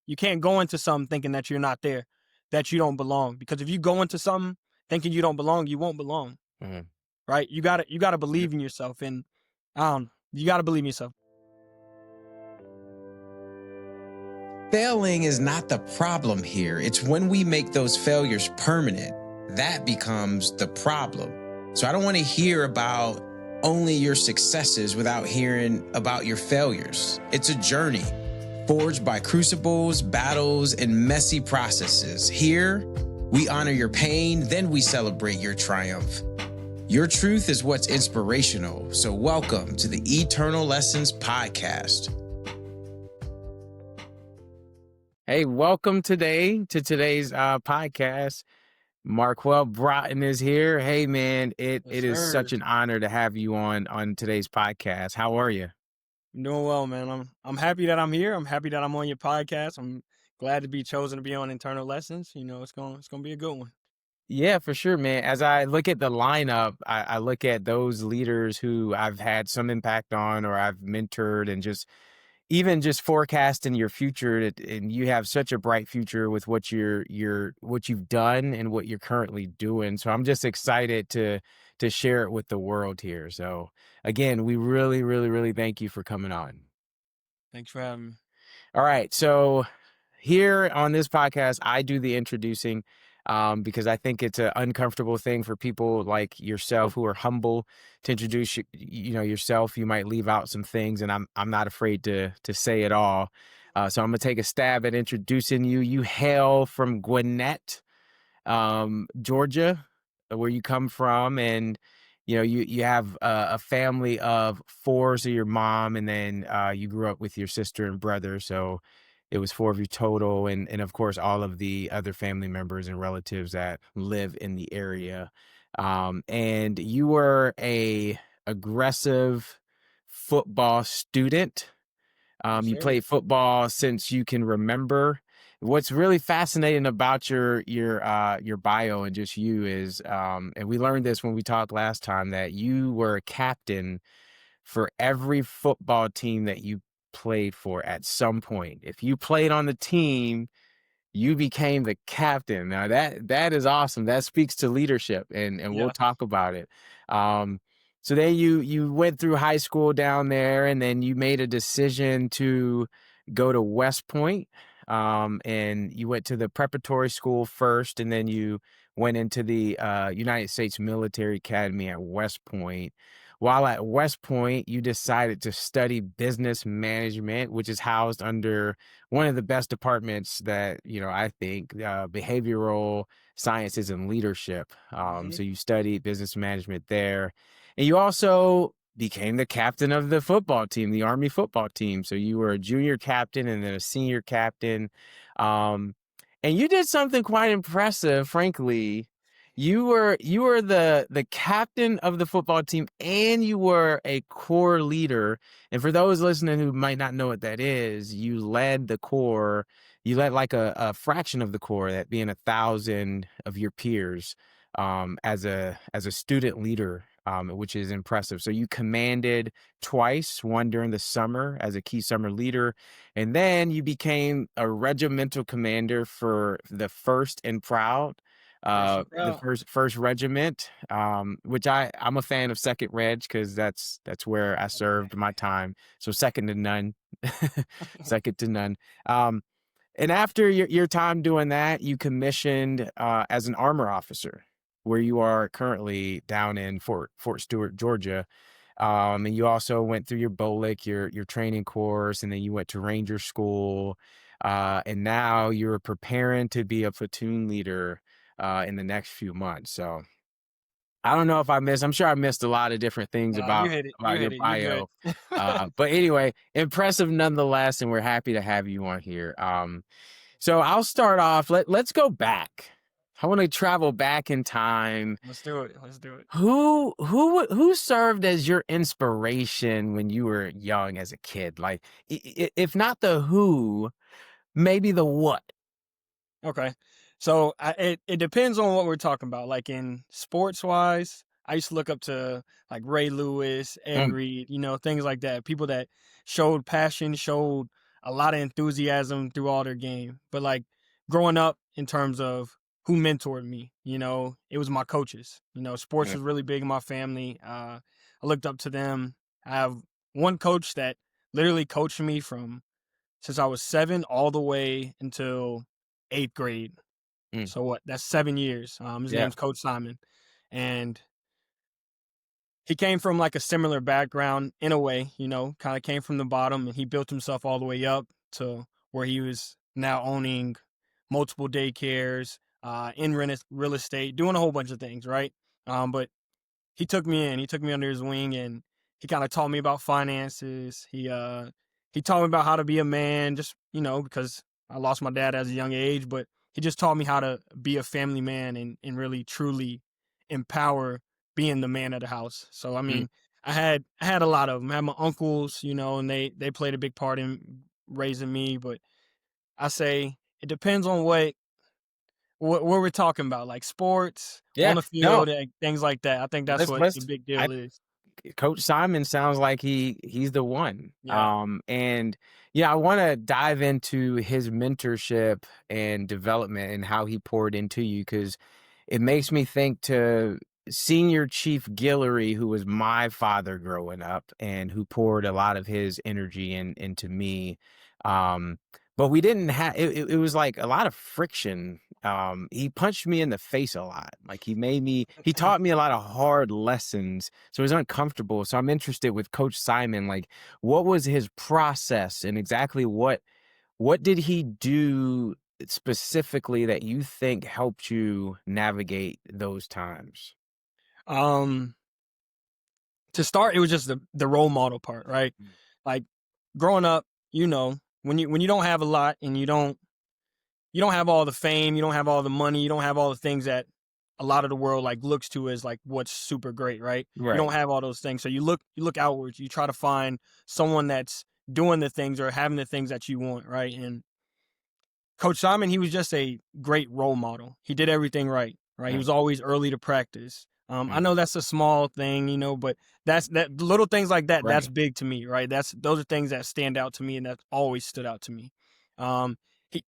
You can't go into something thinking that you're not there, that you don't belong. Because if you go into something thinking you don't belong, you won't belong. Mhm. Right? You gotta believe in yourself, and you gotta believe in yourself. Failing is not the problem here. It's when we make those failures permanent, that becomes the problem. So I don't want to hear about only your successes without hearing about your failures. It's a journey forged by crucibles, battles, and messy processes. Here, we honor your pain, then we celebrate your triumph. Your truth is what's inspirational. So welcome to the Eternal Lessons Podcast. Hey, welcome to today's podcast. Marquel Broughton is here. Hey, man, it Yes, is sir. such an honor to have you on today's podcast. How are you? I'm doing well, man. I'm happy that I'm here. I'm happy that I'm on your podcast. I'm glad to be chosen to be on Internal Lessons. It's gonna be a good one. Yeah, for sure, man. As I look at the lineup, I look at those leaders who I've had some impact on or I've mentored, and even just forecasting your future, and you have such a bright future with what what you've done and what you're currently doing. So I'm just excited to share it with the world here. So again, we really, really, really thank you for coming on. Thanks for having me. All right. So here on this podcast, I do the introducing because I think it's an uncomfortable thing for people like yourself who are humble to introduce yourself. You might leave out some things, and I'm not afraid to say it all. So I'm gonna take a stab at introducing you. You hail from Gwinnett, Georgia, where you come from, and you have a family of four, so your mom, and then you grew up with your sister and brother, so it was four of you total, and of course all of the other family members and relatives that live in the area. And you were a aggressive football student. Yes, You sir. played football since you can remember. What's really fascinating about your bio and just you is, and we learned this when we talked last time, that you were a captain for every football team that you played for at some point. If you played on the team, you became the captain. Now that is awesome. That speaks to leadership, and we'll Yeah. talk about it. So then you went through high school down there, and then you made a decision to go to West Point. And you went to the preparatory school first, and then you went into the United States Military Academy at West Point. While at West Point, you decided to study business management, which is housed under one of the best departments that, I think, behavioral sciences and leadership. Hmm. So you studied business management there. And you also became the captain of the football team, the Army football team. So you were a junior captain and then a senior captain. Um, and you did something quite impressive, frankly. You were the captain of the football team, and you were a core leader. And for those listening who might not know what that is, you led the core. You led like a fraction of the core, that being 1,000 of your peers, as a student leader, which is impressive. So you commanded twice, one during the summer as a key summer leader, and then you became a regimental commander for the First and Proud, First and the proud. first regiment, which I'm a fan of Second Reg because that's where I served my time. So second to none, second to none. Um, and after your time doing that, you commissioned as an armor officer, where you are currently down in Fort Stewart, Georgia. And you also went through your BOLIC, your training course, and then you went to Ranger School. And now you're preparing to be a platoon leader in the next few months. So I don't know if I'm sure I missed a lot of different things Nah, you about hit it. You your hit it. You're bio. good. But anyway, impressive nonetheless, and we're happy to have you on here. So I'll start off. Let's go back. I want to travel back in time. Let's do it. Let's do it. Who served as your inspiration when you were young as a kid? Like, if not the who, maybe the what. Okay. So it depends on what we're talking about. Like in sports wise, I used to look up to like Ray Lewis, Ed Mm, Reed, things like that. People that showed passion, showed a lot of enthusiasm through all their game. But like growing up in terms of who mentored me, it was my coaches. Sports Yeah. was really big in my family. I looked up to them. I have one coach that literally coached me from since I was 7 all the way until 8th grade. Mm. So what? That's 7 years. His Yeah. name's Coach Simon, and he came from like a similar background in a way, kind of came from the bottom, and he built himself all the way up to where he was now owning multiple daycares, in real estate, doing a whole bunch of things, right? But he took me under his wing, and he kind of taught me about finances. He taught me about how to be a man, just, because I lost my dad at a young age, but he just taught me how to be a family man and really truly empower being the man of the house. So I Mm. mean, I had a lot of them. I had my uncles, and they played a big part in raising me, but I say it depends on what we're talking about, like sports, on Yeah. the No, field, and things like that. I think that's what the let's big I deal is. Coach Simon sounds like he's the one. Yeah. And yeah, I want to dive into his mentorship and development and how he poured into you, because it makes me think to Senior Chief Guillory, who was my father growing up and who poured a lot of his energy into me. Um, but we didn't have it was like a lot of friction. He punched me in the face a lot. Like he taught me a lot of hard lessons. So it was uncomfortable. So I'm interested with Coach Simon, like what was his process and exactly what did he do specifically that you think helped you navigate those times? Um, to start, it was just the role model part, right? Mm. Like growing up, when you don't have a lot and you don't have all the fame, you don't have all the money, you don't have all the things that a lot of the world like looks to as like what's super great, right? You Right. don't have all those things. So you look outwards, you try to find someone that's doing the things or having the things that you want, right? And Coach Simon, he was just a great role model. He did everything right, right? He Mm, was always early to practice. I mm. know that's a small thing, but that little things like that, that's Right. big to me, right? Those are things that stand out to me and that always stood out to me. Um,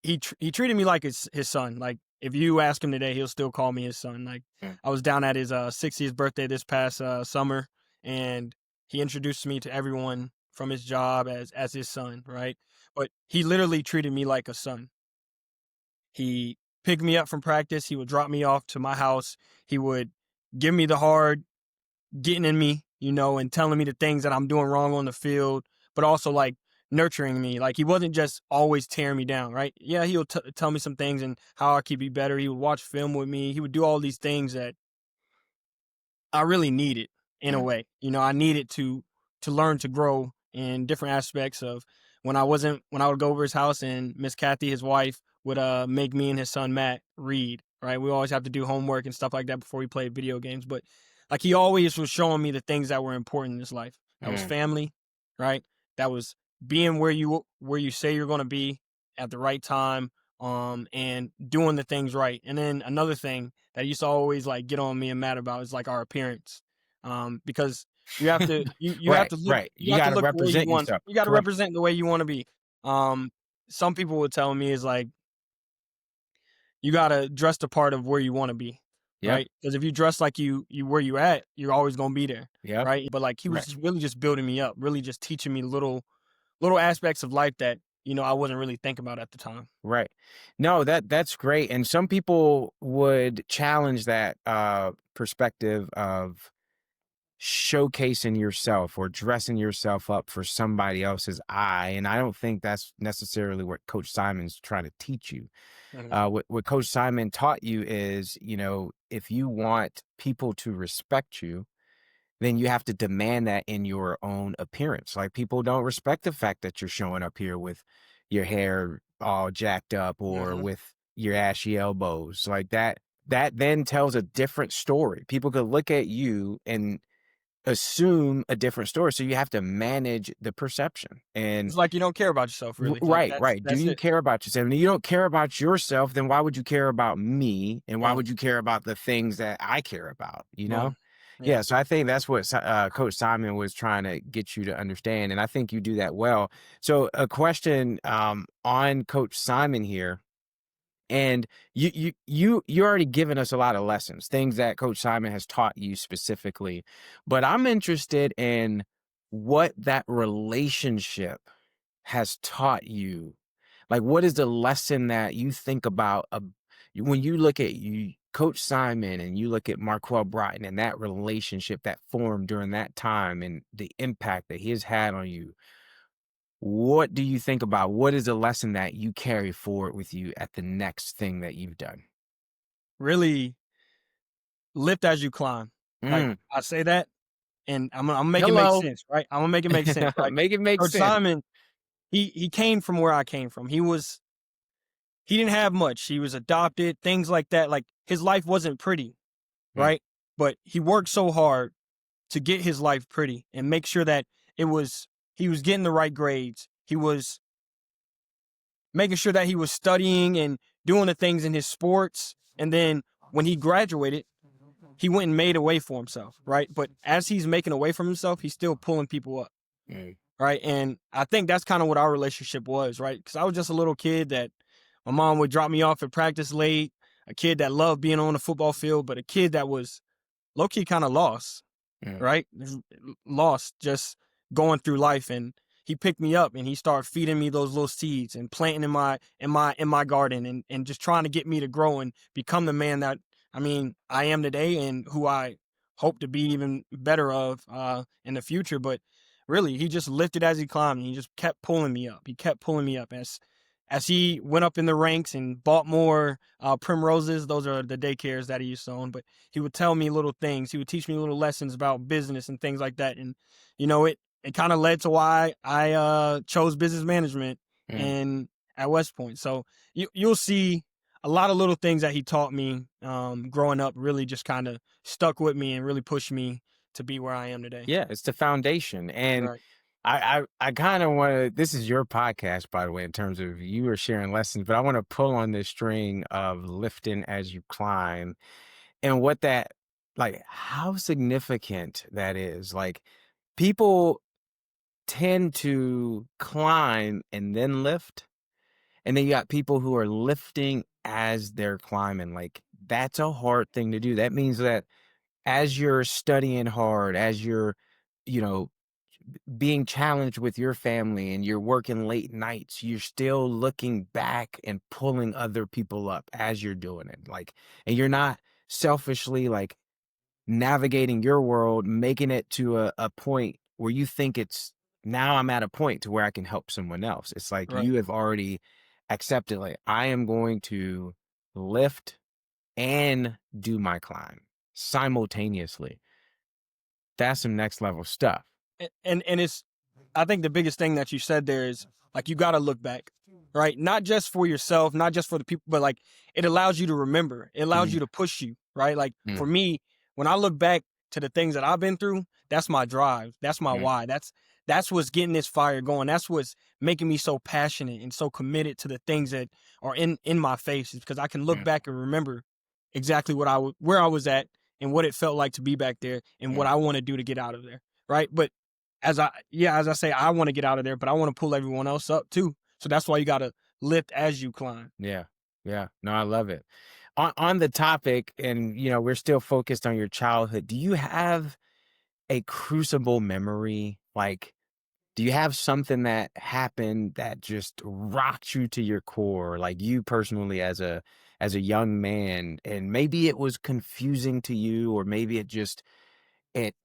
he treated me like his son. Like if you ask him today, he'll still call me his son. Like Mm, I was down at his 60th birthday this past summer, and he introduced me to everyone from his job as his son, right? But he literally treated me like a son. He picked me up from practice. He would drop me off to my house. He would give me the hard getting in me, and telling me the things that I'm doing wrong on the field, but also like nurturing me. Like he wasn't just always tearing me down, right? Yeah, he would tell me some things and how I could be better. He would watch film with me. He would do all these things that I really needed in a mm, way. I needed to learn to grow in different aspects of when I would go over his house and Miss Kathy, his wife, would make me and his son Matt read, right? We always have to do homework and stuff like that before we played video games. But like he always was showing me the things that were important in his life. That was mm. family, right? That was being where you say you're gonna be at the right time, and doing the things right. And then another thing that used to always like get on me and mad about is like our appearance. Because you have to you have Right, to look right. you You have to gotta look the way you represent want. yourself. You got to Correct. represent the way you want to be. Um, some people would tell me is like you got to dress the part of where you want to be, Yep. right? Because if you dress like you where you at, you're always gonna be there, Yep. right? But like he was Right. just really just building me up, really just teaching me little aspects of life that I wasn't really thinking about at the time. Right. No, that's great. And some people would challenge that perspective of showcasing yourself or dressing yourself up for somebody else's eye. And I don't think that's necessarily what Coach Simon's trying to teach you. Mhm. What Coach Simon taught you is, if you want people to respect you, then you have to demand that in your own appearance. Like people don't respect the fact that you're showing up here with your hair all jacked up or Mhm. with your ashy elbows. Like that then tells a different story. People could look at you and assume a different story. So you have to manage the perception. And It's like you don't care about yourself, really. Like right, that's right. Do that's you it. care about yourself? And if you don't care about yourself, then why would you care about me? And why Mm, would you care about the things that I care about? mm. Yeah, Yeah. so I think that's what Coach Simon was trying to get you to understand, and I think you do that well. So a question on Coach Simon here, and you already given us a lot of lessons, things that Coach Simon has taught you specifically, but I'm interested in what that relationship has taught you. Like, what is the lesson that you think about when you look at Coach Simon and you look at Marquel Broughton and that relationship that formed during that time and the impact that he has had on you? What do you think about? What is the lesson that you carry forward with you at the next thing that you've done? Really lift as you climb. Like Mm, I say that, and I'm gonna make it make hello. sense, right? I'm gonna make it make sense. Like Make it make Coach sense. Simon, he came from where I came from. He didn't have much. He was adopted, things like that. Like his life wasn't pretty, Mm, right? But he worked so hard to get his life pretty and make sure that he was getting the right grades. He was making sure that he was studying and doing the things in his sports. And then when he graduated, he went and made a way for himself, right? But as he's making a way for himself, he's still pulling people up, mm, right? And I think that's kind of what our relationship was, right? Because I was just a little kid that my mom would drop me off at practice late, a kid that loved being on the football field, but a kid that was low key kind of lost, mm, right? Lost just going through life, and he picked me up and he started feeding me those little seeds and planting in my garden and just trying to get me to grow and become the man that I am today and who I hope to be even better of in the future. But really, he just lifted as he climbed and he just kept pulling me up. He kept pulling me up as he went up in the ranks and bought more primroses. Those are the daycares that he used to own. But he would tell me little things. He would teach me little lessons about business and things like that. And, it kind of led to why I chose business management mm. and at West Point. So you'll see a lot of little things that he taught me growing up really just kind of stuck with me and really pushed me to be where I am today. Yeah, it's the foundation. And Right. I kind of want to, this is your podcast, by the way, in terms of you are sharing lessons, but I want to pull on this string of lifting as you climb and what that, like, how significant that is. Like, people tend to climb and then lift. And then you got people who are lifting as they're climbing. Like, that's a hard thing to do. That means that as you're studying hard, as you're, you know, being challenged with your family and you're working late nights, you're still looking back and pulling other people up as you're doing it. Like, and you're not selfishly like navigating your world, making it to a point where you think it's now I'm at a point to where I can help someone else. It's like Right. you have already accepted, like, I am going to lift and do my climb simultaneously. That's some next level stuff. And it's I think the biggest thing that you said there is like you got to look back, right? Not just for yourself, not just for the people, but like it allows you to remember. It allows Mm, you to push you, right? Like mm, for me, when I look back to the things that I've been through, that's my drive. That's my mm, why. That's what's getting this fire going. That's what's making me so passionate and so committed to the things that are in my face is because I can look mm, back and remember exactly where I was at and what it felt like to be back there and what mm. I want to do to get out of there, right? But as I say, I want to get out of there, but I want to pull everyone else up too. So that's why you got to lift as you climb. Yeah. Yeah. No, I love it. On the topic, and we're still focused on your childhood. Do you have a crucible memory? Like, do you have something that happened that just rocked you to your core? Like you personally as a young man, and maybe it was confusing to you, or maybe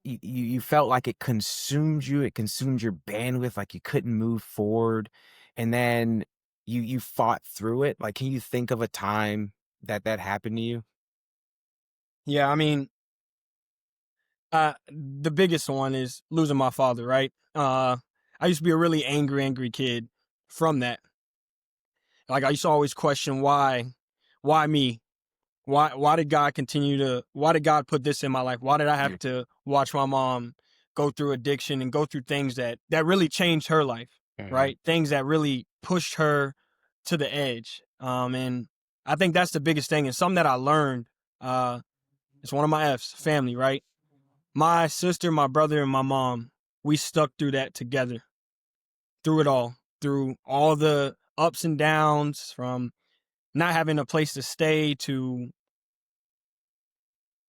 you felt like it consumed you, it consumed your bandwidth, like you couldn't move forward, and then you fought through it. Like, can you think of a time that happened to you? Yeah, the biggest one is losing my father, right? I used to be a really angry kid from that. Like I used to always question why me? Why did God put this in my life? Why did I have Mm, to watch my mom go through addiction and go through things that really changed her life, mhm, right? Things that really pushed her to the edge. And I think that's the biggest thing and something that I learned, it's one of my F's, family, right? My sister, my brother, and my mom, we stuck through that together, through it all, through all the ups and downs, from not having a place to stay to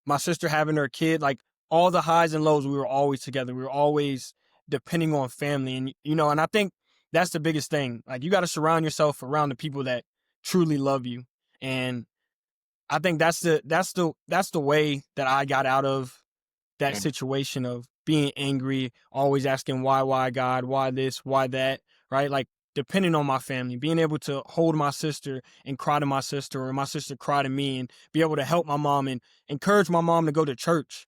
my sister having her kid, like all the highs and lows, we were always together. We were always depending on family. And, and I think that's the biggest thing. Like, you got to surround yourself around the people that truly love you. And I think that's the way that I got out of that Mm, situation of being angry, always asking why God, why this, why that, right? Like, depending on my family, being able to hold my sister and cry to my sister, or my sister cry to me, and be able to help my mom and encourage my mom to go to church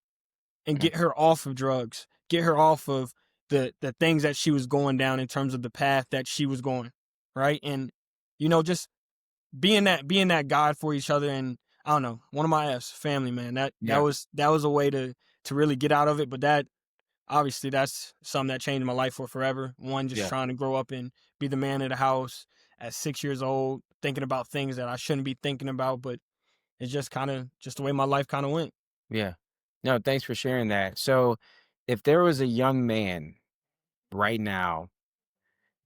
and mm, get her off of drugs, get her off of the things that she was going down in terms of the path that she was going, right? And just being that God for each other. And I don't know, one of my F's, family, man. yeah, That was a way to really get out of it. But that, obviously, that's something that changed my life for forever. One, just yeah, trying to grow up and be the man of the house at 6 years old, thinking about things that I shouldn't be thinking about, but it's just kind of just the way my life kind of went. yeah. No, thanks for sharing that. So, if there was a young man right now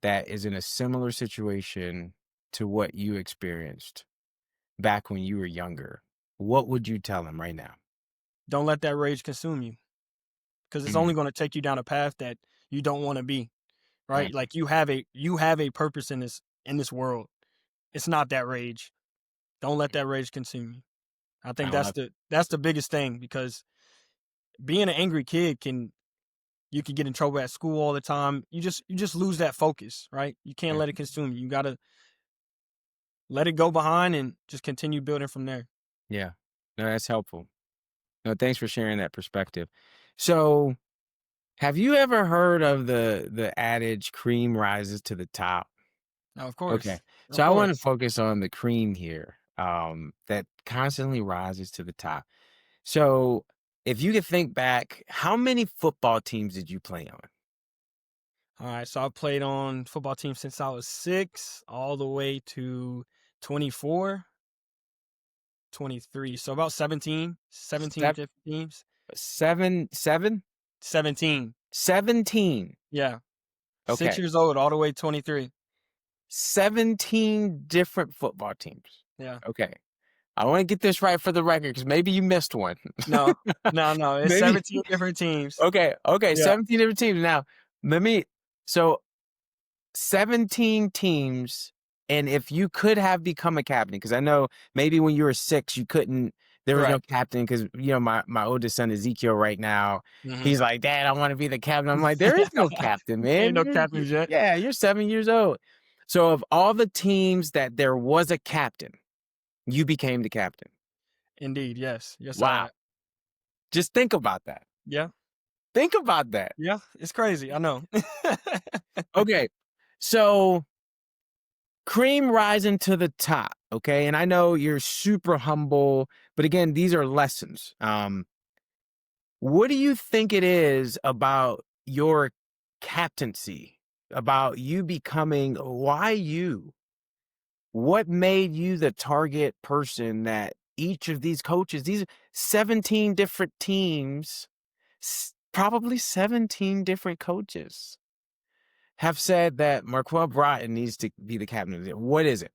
that is in a similar situation to what you experienced back when you were younger, what would you tell him right now? Don't let that rage consume you, because it's Mm, only going to take you down a path that you don't want to be, mm, right? Like, you have a purpose in this world. It's not that rage. Don't let that rage consume you. I think I that's love the biggest thing, because being an angry kid you can get in trouble at school all the time. You just lose that focus, right? You can't it. let it consume you. You got to let it go behind and just continue building from there. Yeah. No, that's helpful. No, thanks for sharing that perspective. So, have you ever heard of the adage "cream rises to the top"? Now, of Okay. course. So Of I want to course. focus on the cream here, that constantly rises to the top. So, if you could think back, how many football teams did you play on? All right, so I played on football team since I was 6 all the way to 24, 23. So about 17 Seven, different teams. seven, 17. 17. Yeah. 6 Okay. years old all the way 23. 17 different football teams. Yeah. Okay. I want to get this right for the record because maybe you missed one. No. No, no, it's Maybe 17 different teams. okay, Yeah. 17 different teams. Now, let me so 17 teams, and if you could have become a captain, because I know maybe when you were 6, you couldn't, there was no Correct. captain because my oldest son Ezekiel right now, Mhm. he's like, Dad, I want to be the captain. I'm like, there is no captain, Ain't man. no captains yet. Yeah, you're 7 years old. So of all the teams that there was a captain, you became the captain. Indeed, yes. Yes, I Wow. have. Just think about that. Yeah. Think about that. Yeah, it's crazy, I know. Okay. So cream rising to the top. Okay. And I know you're super humble, but again, these are lessons. What do you think it is about your captaincy, about you becoming, why you? What made you the target person that each of these coaches, these 17 different teams, probably 17 different coaches have said that Marquel Broughton needs to be the captain of it. What is it?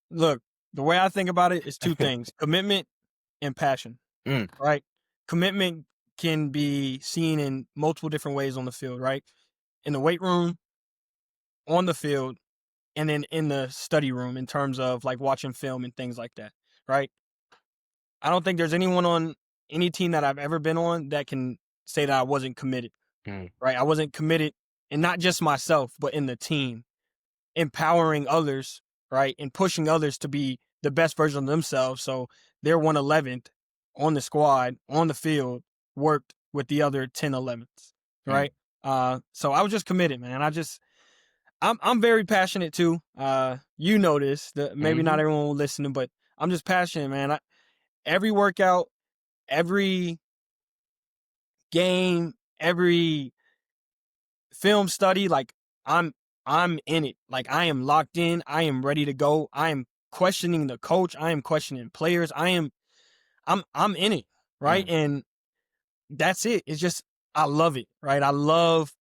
Look, the way I think about it is two things: commitment and passion, Mm, right? Commitment can be seen in multiple different ways on the field, right? In the weight room, on the field, and then in the study room in terms of like watching film and things like that, right? I don't think there's anyone on any team that I've ever been on that can say that I wasn't committed, mm, right? I wasn't committed, and not just myself, but in the team, empowering others, right? And pushing others to be the best version of themselves. So their 111th on the squad, on the field, worked with the other 10 11ths, mm, right? So I was just committed, man. I'm very passionate too. You know this, maybe not mhm, everyone will listen, but I'm just passionate, man. Every workout, every game, every film study, like I'm I'm in it. Like, I am locked in. I am ready to go. I am questioning the coach. I am questioning players. I'm in it, right? And that's it. It's just I love it, right? I love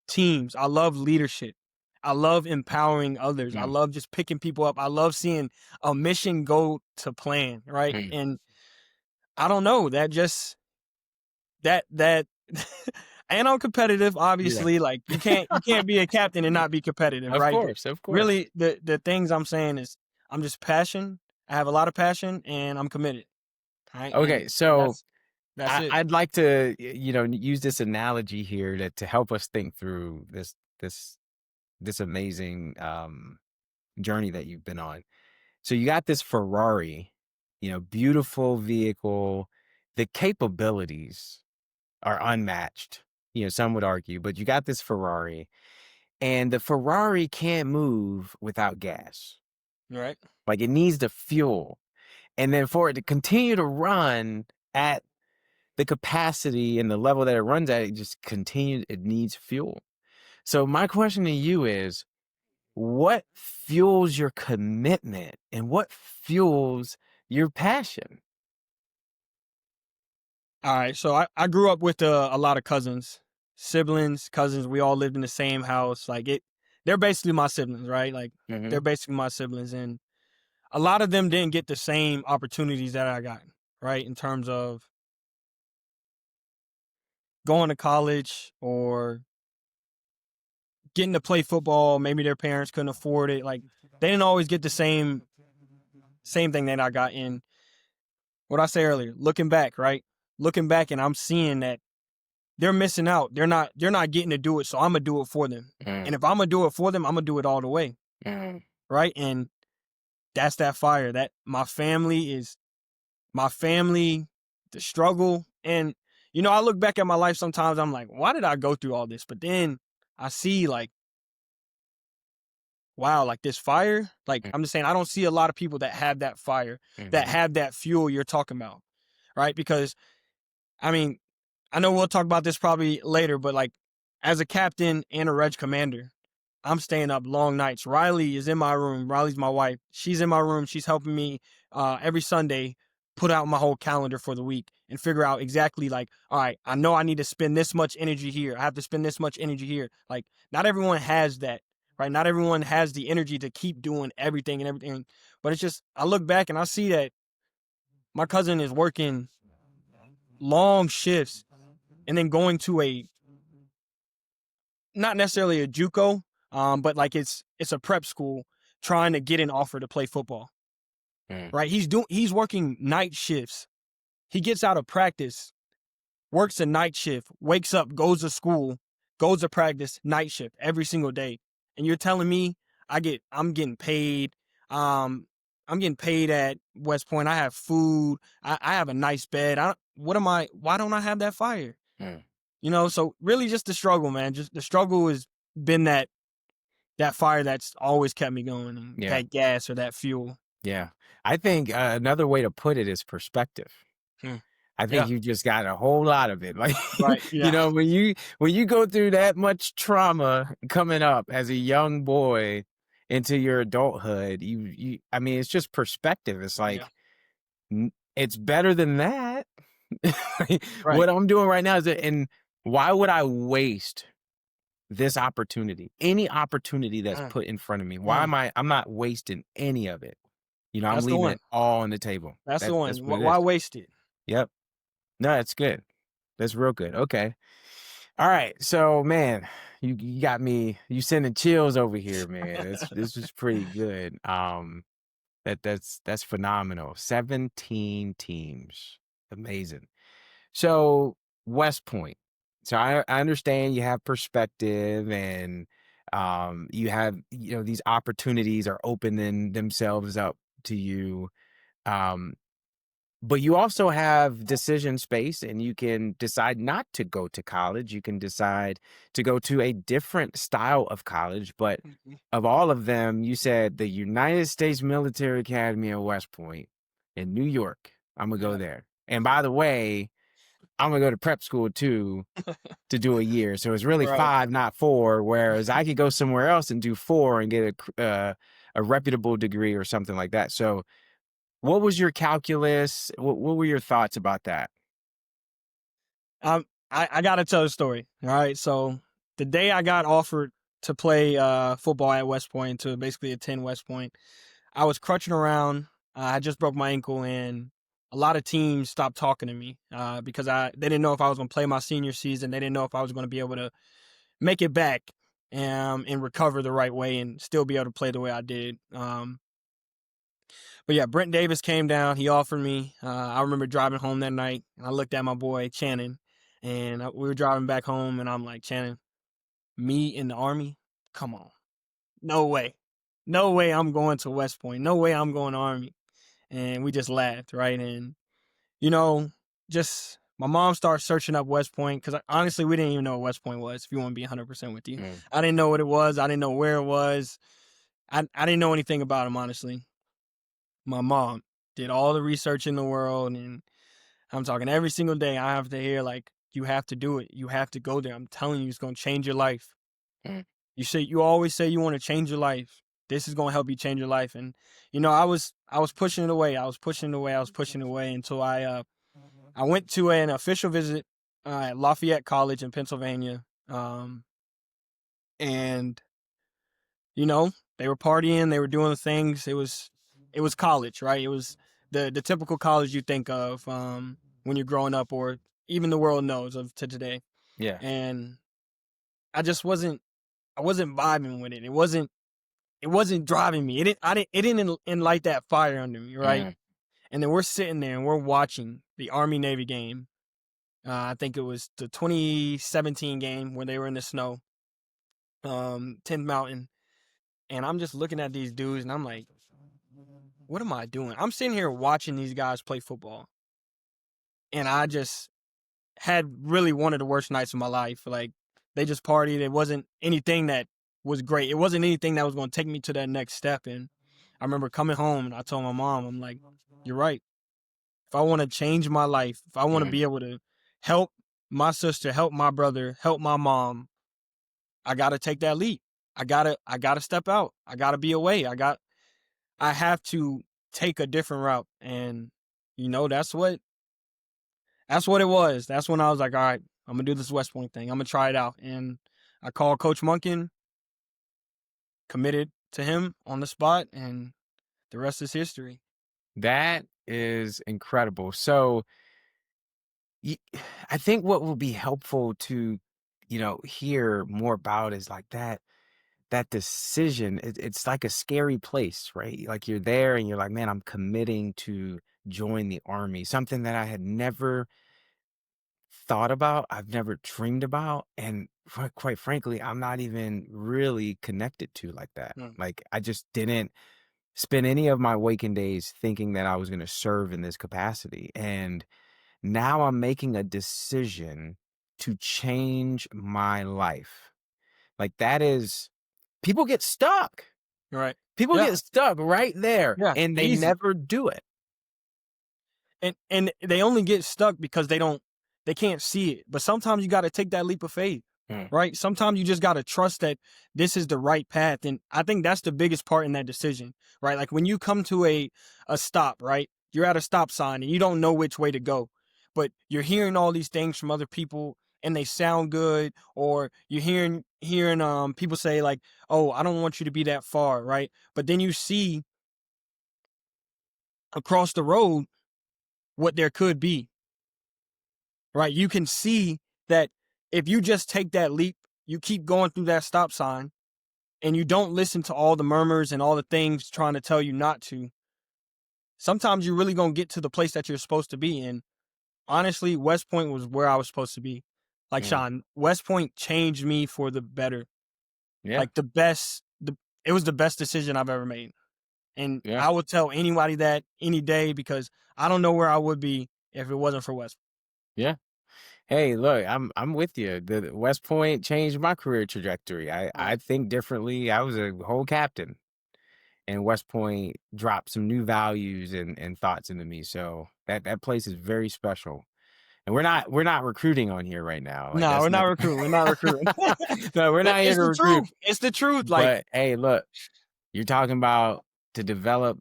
teams. I love leadership. I love empowering others. I Mm, love just picking people up. I love seeing a mission go to plan, right? mm. And I don't know, that and I'm competitive, Yeah, obviously. Like you can't be a captain and not be competitive, of right? course, of course. Really the things I'm saying is I'm just passion. I have a lot of passion and I'm committed. Right. Okay, And so that's it. I'd like to, use this analogy here to help us think through this this amazing journey that you've been on. So you got this Ferrari, beautiful vehicle. The capabilities are unmatched. Some would argue, but you got this Ferrari, and the Ferrari can't move without gas. Right. Like it needs the fuel. And then for it to continue to run at the capacity and the level that it runs at, it needs fuel. So my question to you is, what fuels your commitment and what fuels your passion? All right. So I grew up with a lot of cousins. We all lived in the same house. They're basically my siblings, right? Like Hmm. they're basically my siblings, and a lot of them didn't get the same opportunities that I got, right? In terms of going to college or getting to play football. Maybe their parents couldn't afford it. Like they didn't always get the same thing that I got. In what I say earlier, looking back, right? Looking back, and I'm seeing that they're missing out. They're not getting to do it, so I'm gonna do it for them. Mm, And if I'm gonna do it for them, I'm gonna do it all the way, mm, right? And that's that fire. That my family, the struggle. And I look back at my life sometimes, I'm like, why did I go through all this? But then I see like, wow, like this fire. Like mm, I'm just saying, I don't see a lot of people that have that fire, that mhm, have that fuel you're talking about, right? Because I mean, I know we'll talk about this probably later, but like as a captain and a reg commander, I'm staying up long nights. Riley is in my room. Riley's my wife. She's in my room. She's helping me every Sunday put out my whole calendar for the week and figure out exactly like, all right, I know I need to spend this much energy here. I have to spend this much energy here. Like, not everyone has that, right? Not everyone has the energy to keep doing everything and everything. But it's just, I look back and I see that my cousin is working long shifts and then going to not necessarily a JUCO, but like it's a prep school trying to get an offer to play football. mm, Right? He's working night shifts. He gets out of practice, works a night shift, wakes up, goes to school, goes to practice, night shift every single day. And you're telling me I'm getting paid. Um, I'm getting paid at West Point. I have food. I have a nice bed. Why don't I have that fire? mm. So really just the struggle, man. Just the struggle has been that fire that's always kept me going, and Yeah, that gas or that fuel. yeah. I think another way to put it is perspective. Hmm. I think Yeah. you just got a whole lot of it. Like, Right. Yeah. when you go through that much trauma coming up as a young boy into your adulthood, I mean, it's just perspective. It's Yeah. like, it's better than that. Right. What I'm doing right now and why would I waste this opportunity? Any opportunity that's Mm, put in front of me. mm. I'm not wasting any of it. I'm That's the leaving one. it all on the table. That's the one. That's what it Why is. waste it? Yep. No, that's good. That's real good. Okay. All right. So, man, you got me. You sending chills over here, man. This is pretty good. That's phenomenal. 17 teams. Amazing. So, West Point. So I understand you have perspective and you have, these opportunities are opening themselves up to you. Um, but you also have decision space and you can decide not to go to college. You can decide to go to a different style of college. But Mhm. of all of them, you said the United States Military Academy at West Point in New York. I'm going to go Yeah. there. And by the way, I'm going to go to prep school too to do a year. So it's really Right. 5, not 4. Whereas I could go somewhere else and do 4 and get a reputable degree or something like that. So What was your calculus? What were your thoughts about that? I gotta tell a story. All right. So the day I got offered to play football at West Point, to basically attend West Point, I was crutching around. I just broke my ankle, and a lot of teams stopped talking to me because they didn't know if I was going to play my senior season. They didn't know if I was going to be able to make it back and recover the right way and still be able to play the way I did. But yeah, Brent Davis came down. He offered me. I remember driving home that night, and I looked at my boy Channing, and we were driving back home, and I'm like, Channing, me in the Army? Come on. No way. No way I'm going to West Point. No way I'm going to Army. And we just laughed, right? And, you know, just my mom started searching up West Point because honestly, we didn't even know what West Point was, if you want to be 100% with you. Mm. I didn't know what it was. I didn't know where it was. I didn't know anything about them, honestly. My mom did all the research in the world, and I'm talking every single day. I have to hear, like, you have to do it. You have to go there. I'm telling you, it's going to change your life. Mm. You always say you want to change your life. This is going to help you change your life. And, you know, I was pushing it away. I was pushing it away until I went to an official visit at Lafayette College in Pennsylvania. And, you know, they were partying, they were doing the things. It was college, right? It was the typical college you think of when you're growing up, or even the world knows of to today. Yeah. And I wasn't vibing with it. It wasn't driving me. It didn't light that fire under me, right? Mm. And then we're sitting there and we're watching the Army Navy game. I think it was the 2017 game where they were in the snow, 10th Mountain. And I'm just looking at these dudes and I'm like, what am I doing? I'm sitting here watching these guys play football. And I just had really one of the worst nights of my life. Like, they just partied. It wasn't anything that was great. It wasn't anything that was going to take me to that next step. And I remember coming home and I told my mom, I'm like, you're right. If I want to change my life, if I want to Mm. be able to help my sister, help my brother, help my mom, I got to take that leap. I got to step out. I got to be away. I have to take a different route. And, you know, that's what it was. That's when I was like, all right, I'm going to do this West Point thing. I'm going to try it out. And I called Coach Monken, committed to him on the spot, and the rest is history. That is incredible. So I think what will be helpful to, hear more about is like that decision. It's like a scary place, right? Like you're there and you're like, man, I'm committing to join the Army, something that I had never thought about, I've never dreamed about, and quite frankly, I'm not even really connected to like that. Mm. Like I just didn't spend any of my waking days thinking that I was going to serve in this capacity. And now I'm making a decision to change my life. Like that is, people get stuck. Right. People Yeah. get stuck right there Yeah. and they Easy. never do it. And they only get stuck because they can't see it. But sometimes you got to take that leap of faith, Mm. right? Sometimes you just got to trust that this is the right path. And I think that's the biggest part in that decision, right? Like when you come to a stop, right? You're at a stop sign and you don't know which way to go, but you're hearing all these things from other people and they sound good, or you're hearing people say like, oh, I don't want you to be that far, right? But then you see across the road what there could be, right? You can see that if you just take that leap, you keep going through that stop sign and you don't listen to all the murmurs and all the things trying to tell you not to, sometimes you're really going to get to the place that you're supposed to be. And honestly, West Point was where I was supposed to be. Like Mm. Sean, West Point changed me for the better. Yeah. Like it was the best decision I've ever made. And Yeah. I would tell anybody that any day, because I don't know where I would be if it wasn't for West. Yeah. Hey, look, I'm with you. The West Point changed my career trajectory. I think differently. I was a whole captain, and West Point dropped some new values and thoughts into me. So that place is very special. And we're not recruiting on here right now. Like No, that's we're not not recruiting. We're not recruiting. no, we're not here It's to the recruit. truth. It's the truth. Like, But hey, look, you're talking about to develop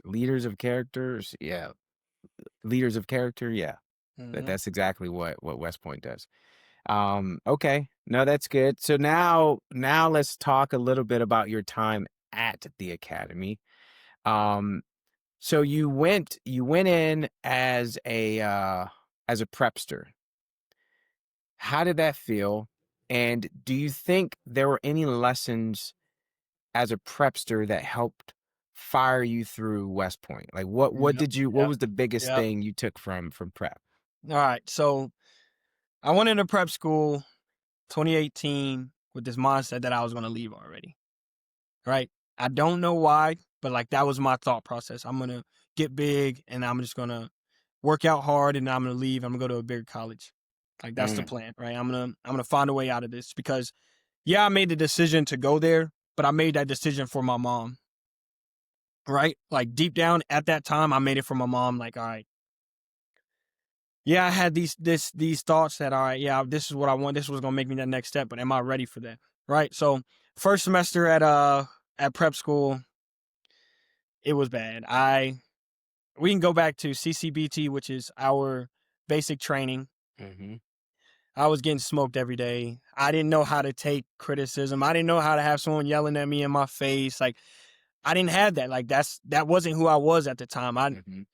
leaders of characters. Yeah. Leaders of character. Yeah. Mhm. That's exactly what West Point does. Okay. No, that's good. So now let's talk a little bit about your time at the academy. Um, so you went in as a prepster. How did that feel? And do you think there were any lessons as a prepster that helped fire you through West Point? Like Yep, what yep, was the biggest yep. thing you took from prep? Alright, so I went into prep school 2018 with this mindset that I was gonna leave already, right? I don't know why, but, like, that was my thought process. I'm gonna get big, and I'm just gonna work out hard, and I'm gonna leave. I'm gonna go to a bigger college. Like, that's the Mm, plan, right? I'm gonna find a way out of this because, yeah, I made the decision to go there, but I made that decision for my mom, right? Like, deep down at that time, I made it for my mom, like, "Alright, yeah, I had these thoughts that, all right, yeah, this is what I want. This was gonna make me that next step, but am I ready for that? Right. So first semester at prep school, it was bad. We can go back to CCBT, which is our basic training. mhm, I was getting smoked every day. I didn't know how to take criticism. I didn't know how to have someone yelling at me in my face. Like I didn't have that. Like that wasn't who I was at the time. mhm.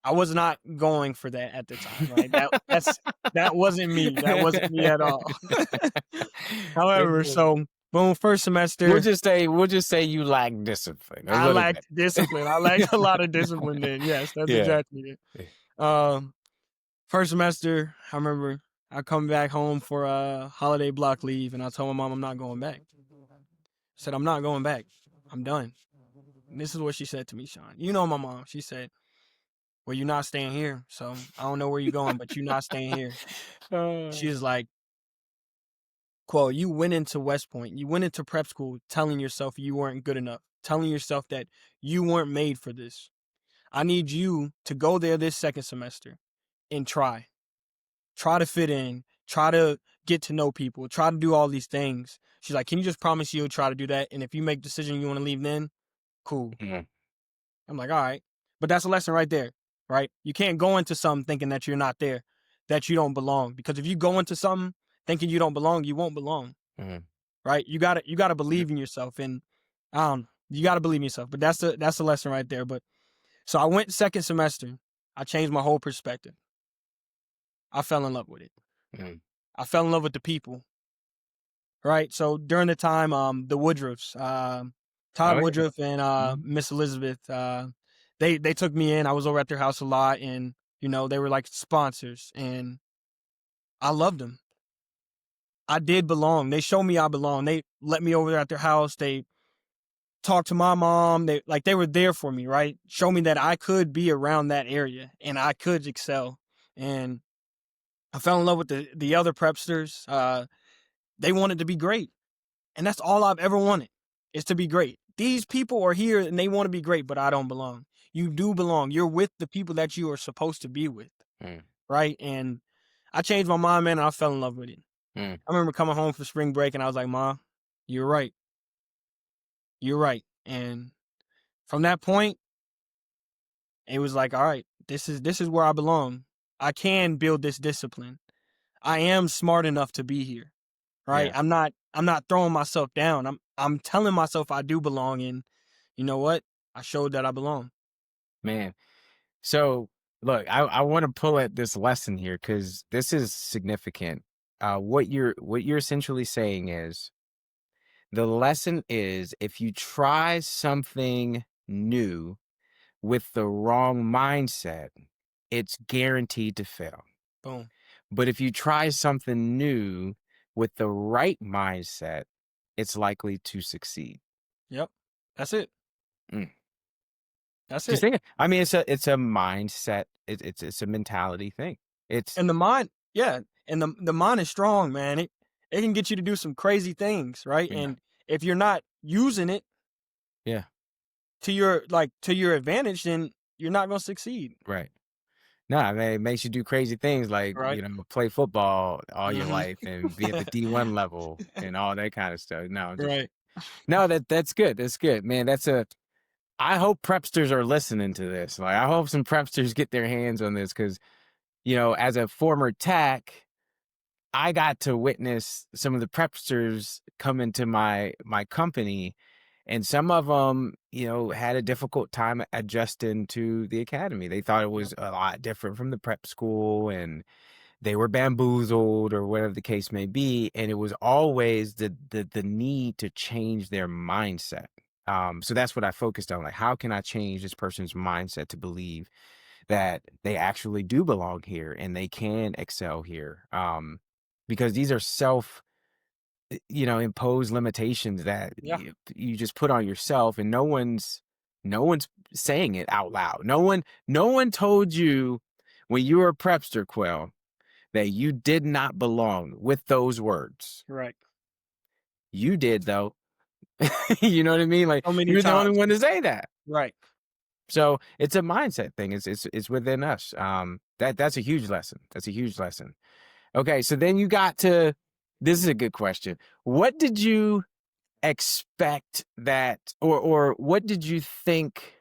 I was not going for that at the time, right? That wasn't me. That wasn't me at all. However, so boom, first We'll semester, just say you lack discipline a I little bit. lacked discipline. I lacked a lot of discipline then. Yes, that's Yeah. exactly it. Um, First semester, I remember I come back home for a holiday block leave, and I told my mom I'm not going back. I said I'm not going back. I'm done. And this is what she said to me, Sean. You know my mom. She said, "Well, you're not staying here, so I don't know where you're going, but you're not staying here." She was like, "Quo, you went into West Point. You went into prep school telling yourself you weren't good enough, telling yourself that you weren't made for this. I need you to go there this second semester and try. Try to fit in, try to get to know people, try to do all these things." She's like, "Can you just promise you'll try to do that? And if you make the decision you want to leave then, cool." Mhm, I'm like, "All right." But that's a lesson right there, right? You can't go into something thinking that you're not there, that you don't belong. Because if you go into something thinking you don't belong, you won't belong. mhm. Right? You gotta Yep. believe in yourself, and I don't know, you gotta believe in yourself. But that's a lesson right there. But so I went second semester. I changed my whole perspective. I fell in love with it. Mhm. I fell in love with the people. Right. So during the time, the Woodruffs, Todd Oh, yeah. Woodruff and Mhm. Miss Elizabeth, they took me in. I was over at their house a lot, and they were like sponsors, and I loved them. I did belong. They showed me I belong. They let me over there at their house. They talk to my mom. They were there for me, right? Show me that I could be around that area and I could excel. And I fell in love with the other prepsters. They wanted to be great. And that's all I've ever wanted is to be great. These people are here and they want to be great, but I don't belong. You do belong. You're with the people that you are supposed to be with, Mm, right? And I changed my mind, man, and I fell in love with it. mm. I remember coming home for spring break and I was like, "Ma, you're right. You're right." And from that point, it was like, all right, this is where I belong. I can build this discipline. I am smart enough to be here, right? Yeah, I'm not throwing myself down. I'm telling myself I do belong, and you know what? I showed that I belong. man. So look, I want to pull at this lesson here because this is significant. What you're essentially saying is the lesson is if you try something new with the wrong mindset, it's guaranteed to fail. Boom. But if you try something new with the right mindset, it's likely to succeed. Yep. That's it. Mm. That's Just it. think, I mean, it's a mindset. It's a mentality thing. It's And the mind, yeah, and the mind is strong, man. It can get you to do some crazy things, right? yeah, And if you're not using it yeah, to your advantage, then you're not gonna succeed, right. No, I mean, it makes you do crazy things like, right? play football all your Hmm. life and be at the D1 level and all that kind of stuff. No, I'm just Right. no, that's good. That's good, man. I hope prepsters are listening to this. Like, I hope some prepsters get their hands on this because, as a former tech, I got to witness some of the prepsters come into my company, and some of them, had a difficult time adjusting to the academy. They thought it Yeah. was a lot different from the prep school, and they were bamboozled or whatever the case may be. And it was always the need to change their mindset. So that's what I focused on. Like, how can I change this person's mindset to believe that they actually do belong here and they can excel here? Because these are imposed limitations that Yeah. you just put on yourself, and no one's saying it out loud. No one told you when you were a prepster, Quell, that you did not belong with those words. Right. You did, though. You know what I mean? Like, So many you're the only times. one to say that. Right. So it's a mindset thing. It's within us. That's a huge lesson. That's a huge lesson. Okay, so then you got to. This is a good question. What did you expect that, or what did you think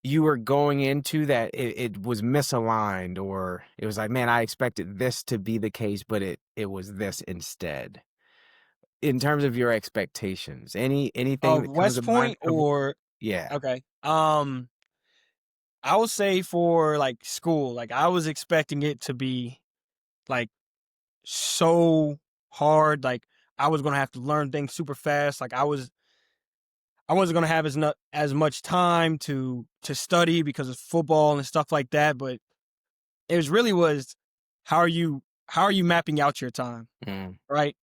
you were going into that it was misaligned, or it was like, man, I expected this to be the case, but it was this instead? In terms of your expectations, anything Of that comes to West mind Point of, or yeah. okay. I would say for like school, like I was expecting it to be like so hard. Like I was gonna have to learn things super fast. Like I wasn't gonna have as much time to study because of football and stuff like that. But it was how are you mapping out your time, Mm, right?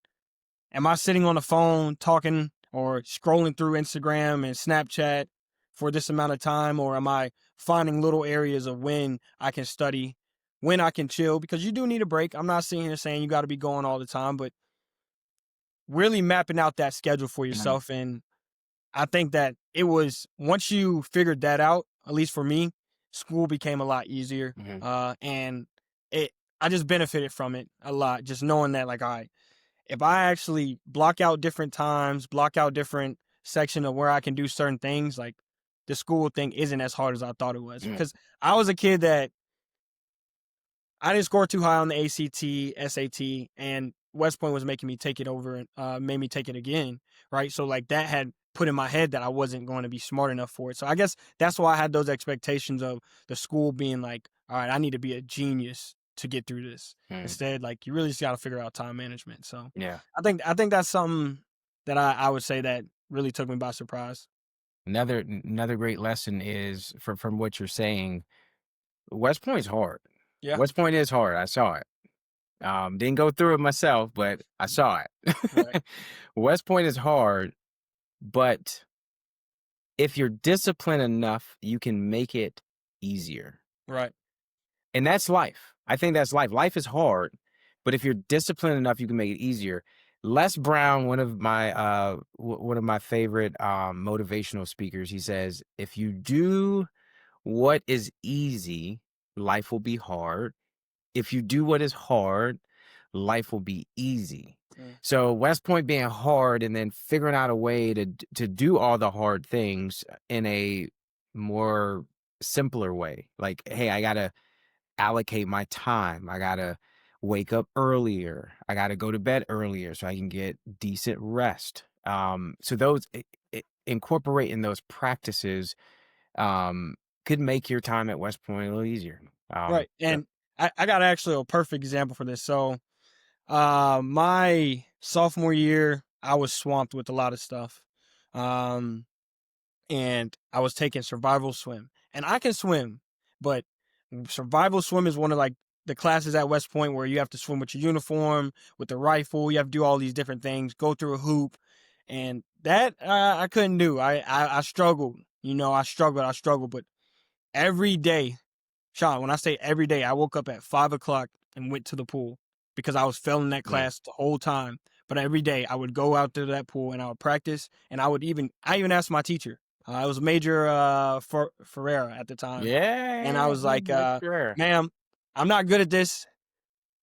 Am I sitting on the phone talking or scrolling through Instagram and Snapchat for this amount of time, or am I finding little areas of when I can study, when I can chill? Because you do need a break. I'm not sitting here saying you got to be going all the time, but really mapping out that schedule for mm, yourself. And I think that it was once you figured that out, at least for me, school became a lot easier. mhm, And it I just benefited from it a lot, just knowing that like, all right, if I actually block out different times, block out different section of where I can do certain things, like the school thing isn't as hard as I thought it was. mm, Because I was a kid that I didn't score too high on the ACT, SAT, and West Point was making me take it over and made me take it again, right? So like that had put in my head that I wasn't going to be smart enough for it. So I guess that's why I had those expectations of the school being like, all right, I need to be a genius to get through this. mm. Instead, like you really just got to figure out time management. So Yeah. I think that's something that I would say that really took me by surprise. Another great lesson is from what you're saying. West Point's hard. Yeah. West Point is hard. I saw it. Didn't go through it myself, but I saw Right. it. West Point is hard, but if you're disciplined enough, you can make it easier. Right. And that's life. I think that's life. Life is hard, but if you're disciplined enough, you can make it easier. Les Brown, one of my favorite motivational speakers, he says, if you do what is easy, life will be hard. If you do what is hard, life will be easy. Mm. So West Point being hard, and then figuring out a way to do all the hard things in a more simpler way. Like, hey, I gotta allocate my time. I gotta wake up earlier. I gotta go to bed earlier so I can get decent rest. So incorporating those practices um, could make your time at West Point a little easier. Right. So- And I got actually a perfect example for this. So my sophomore year, I was swamped with a lot of stuff. Um, and I was taking survival swim. And I can swim, but survival swim is one of like the classes at West Point where you have to swim with your uniform, with the rifle, you have to do all these different things, go through a hoop. And that I couldn't do. I struggled. I struggled, but every day, Sean, when I say every day, I woke up at 5 o'clock and went to the pool because I was failing that mm. class the whole time. But every day I would go out to that pool and I would practice, and I even asked my teacher. It was Major Ferreira at the time, and I Yeah, was like, sure. "Ma'am, I'm not good at this,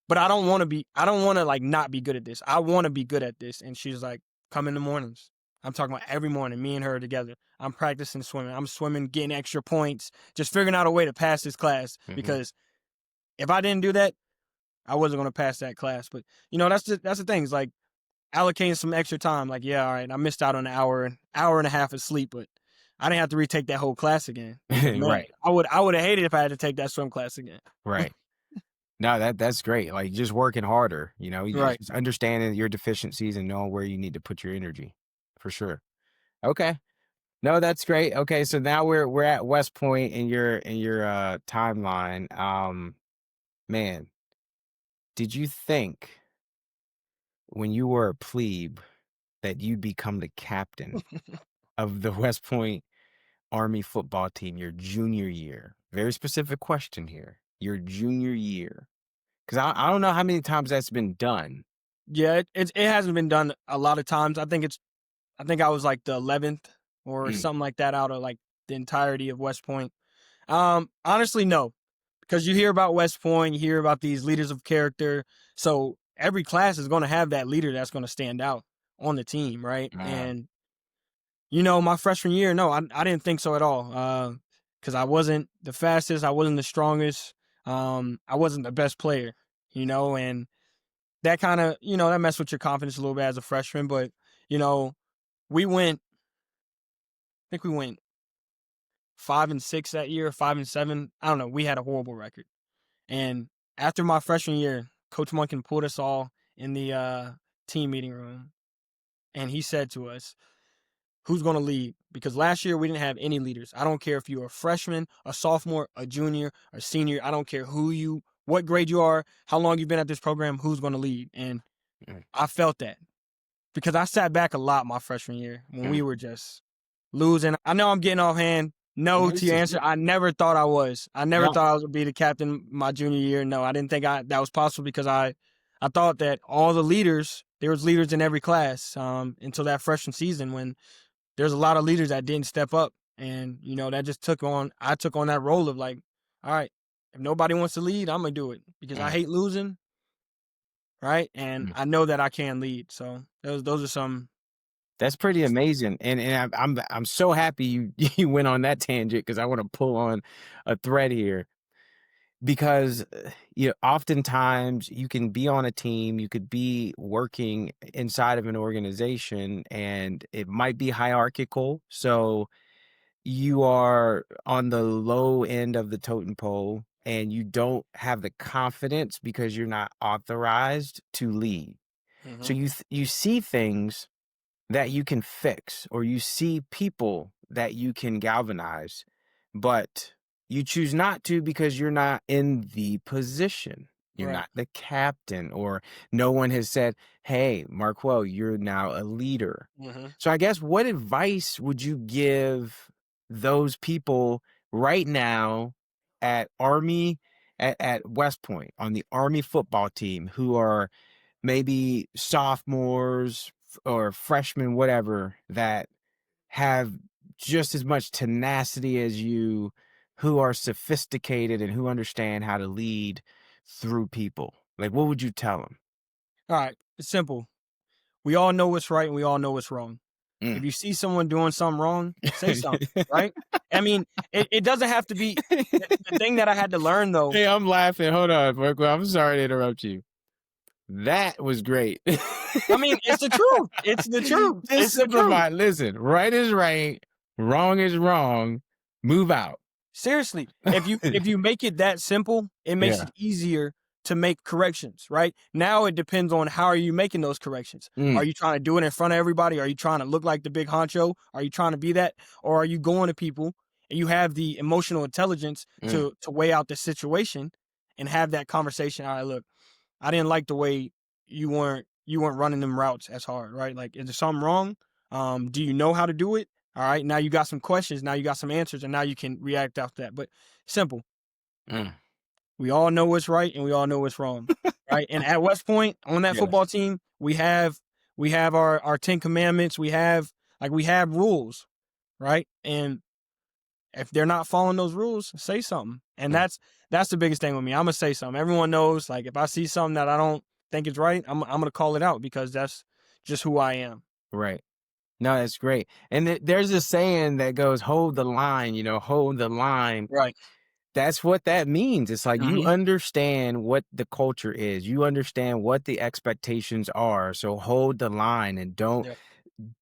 but I don't want to like not be good at this. I want to be good at this." And she's like, "Come in the mornings. I'm talking about every morning, me and her together. I'm practicing swimming. I'm swimming, getting extra points, just figuring out a way to pass this class. Because if I didn't do that, I wasn't going to pass that class. But, that's the thing. It's like allocating some extra time. Like, yeah, all right, I missed out on an hour and a half of sleep, but I didn't have to retake that whole class again. Because, man, Right. I would have hated if I had to take that swim class again. Right. No, that's great. Like just working harder, Right. just understanding your deficiencies and knowing where you need to put your energy, for sure. Okay. No, that's great. Okay, so now we're at West Point in your timeline. Man, did you think when you were a plebe that you'd become the captain of the West Point Army football team your junior year? Very specific question here. Your junior year. Because I don't know how many times that's been done. Yeah, it hasn't been done a lot of times. I think I was like the 11th or something like that out of like the entirety of West Point. Honestly, no, because you hear about West Point, you hear about these leaders of character. So every class is going to have that leader that's going to stand out on the team, right? And my freshman year, no, I didn't think so at all. Because I wasn't the fastest, I wasn't the strongest, I wasn't the best player, and that kind of, that messed with your confidence a little bit as a freshman. But, we went, I think we went 5-6 that year, 5-7. I don't know. We had a horrible record. And after my freshman year, Coach Munkin pulled us all in the team meeting room. And he said to us, who's going to lead? Because last year we didn't have any leaders. I don't care if you're a freshman, a sophomore, a junior, a senior. I don't care what grade you are, how long you've been at this program, who's going to lead. And I felt that because I sat back a lot my freshman year when we were just losing. I know I'm getting offhand. No, to your answer, I never thought I was. I never thought I would be the captain my junior year. No, I didn't think that was possible because I thought that all the leaders, there was leaders in every class until that freshman season when there's a lot of leaders that didn't step up. And, that just I took on that role of like, all right, if nobody wants to lead, I'm going to do it because I hate losing. Right. And I know that I can lead. So those are some. That's pretty amazing, and I'm so happy you went on that tangent because I want to pull on a thread here because oftentimes you can be on a team, you could be working inside of an organization, and it might be hierarchical. So you are on the low end of the totem pole, and you don't have the confidence because you're not authorized to lead. So you see things that you can fix, or you see people that you can galvanize, but you choose not to because you're not in the position. You're not the captain, or no one has said, hey, Marquel, you're now a leader. So I guess what advice would you give those people right now at West Point on the Army football team who are maybe sophomores or freshmen, whatever, that have just as much tenacity as you, who are sophisticated and who understand how to lead through people? Like, what would you tell them? All right. It's simple. We all know what's right and we all know what's wrong. If you see someone doing something wrong, say something, right? I mean, it doesn't have to be the thing that I had to learn, though. Hey, I'm laughing. Hold on, Marco. I'm sorry to interrupt you. That was great. I mean, it's the truth. It's the truth. Just simplify. Listen, right is right, wrong is wrong. Move out. Seriously, if you make it that simple, it makes it easier to make corrections, right? Now it depends on how are you making those corrections. Are you trying to do it in front of everybody? Are you trying to look like the big honcho? Are you trying to be that? Or are you going to people and you have the emotional intelligence to weigh out the situation and have that conversation? All right, look, I didn't like the way you weren't running them routes as hard, right? Like, is there something wrong? Do you know how to do it? All right, now you got some questions, now you got some answers, and now you can react after that. But simple. We all know what's right and we all know what's wrong, right? And at West Point on that football team, we have our 10 commandments. We have rules, right? And if they're not following those rules, say something. And that's the biggest thing with me. I'm gonna say something. Everyone knows, like, if I see something that I don't think is right, I'm gonna call it out because that's just who I am. Right. No, that's great. And there's a saying that goes, hold the line, hold the line. Right. That's what that means. It's like you Mhm. understand what the culture is. You understand what the expectations are. So hold the line and Yep.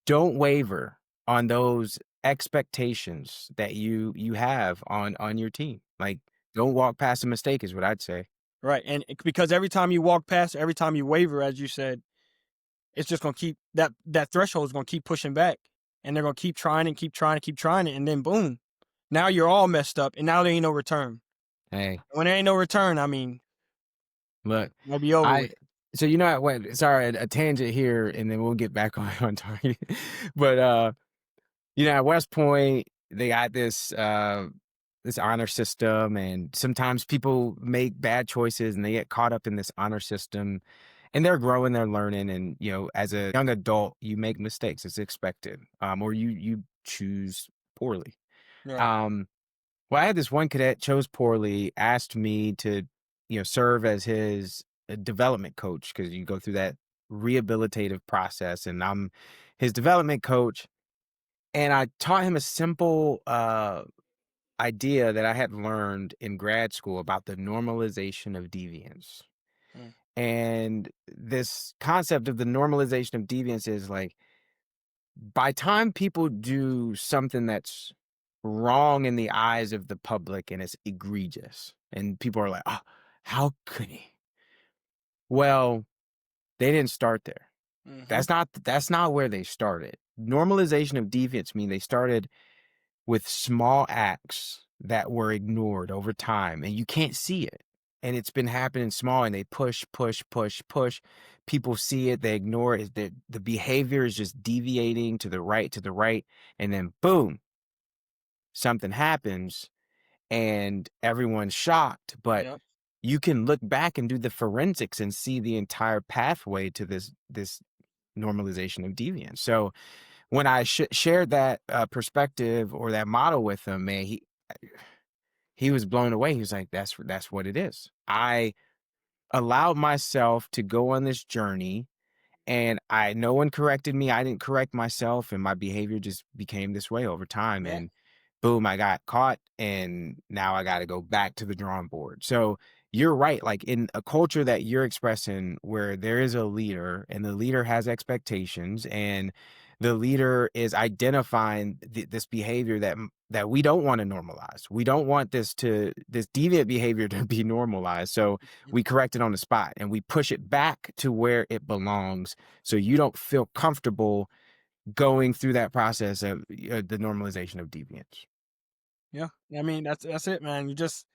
don't waver on those expectations that you have on your team. Like, don't walk past a mistake is what I'd say. Right, and because every time you walk past, every time you waver, as you said, it's just gonna keep that threshold is gonna keep pushing back, and they're gonna keep trying and keep trying and keep trying it, and then boom, now you're all messed up, and now there ain't no return. Hey, When there ain't no return, I mean, look, might be over I with. so what? Sorry, a tangent here, and then we'll get back on target. But at West Point, they got this honor system, and sometimes people make bad choices and they get caught up in this honor system, and they're growing, they're learning, and as a young adult, you make mistakes. It's expected, or you choose poorly. Right. Um, well, I had this one cadet chose poorly, asked me to, serve as his development coach because you go through that rehabilitative process, and I'm his development coach. And I taught him a simple idea that I had learned in grad school about the normalization of deviance. Mm. And this concept of the normalization of deviance is like, by time people do something that's wrong in the eyes of the public and it's egregious, and people are like, oh, how could he? Well, they didn't start there. Mhm. That's not where they started. Normalization of deviance mean they started with small acts that were ignored over time, and you can't see it. And it's been happening small, and they push, push, push, push. People see it, they ignore it. The behavior is just deviating to the right, and then boom, something happens, and everyone's shocked. But Yep. you can look back and do the forensics and see the entire pathway to this normalization of deviance. So when I shared that perspective or that model with him, man, he was blown away. He was like, "That's what it is." I allowed myself to go on this journey, and no one corrected me. I didn't correct myself, and my behavior just became this way over time. Yeah. And boom, I got caught, and now I got to go back to the drawing board. So you're right. Like in a culture that you're expressing, where there is a leader, and the leader has expectations, and the leader is identifying this behavior that we don't want to normalize. We don't want this deviant behavior to be normalized. So we correct it on the spot, and we push it back to where it belongs, so you don't feel comfortable going through that process of the normalization of deviance. Yeah. I mean, that's it, man. You just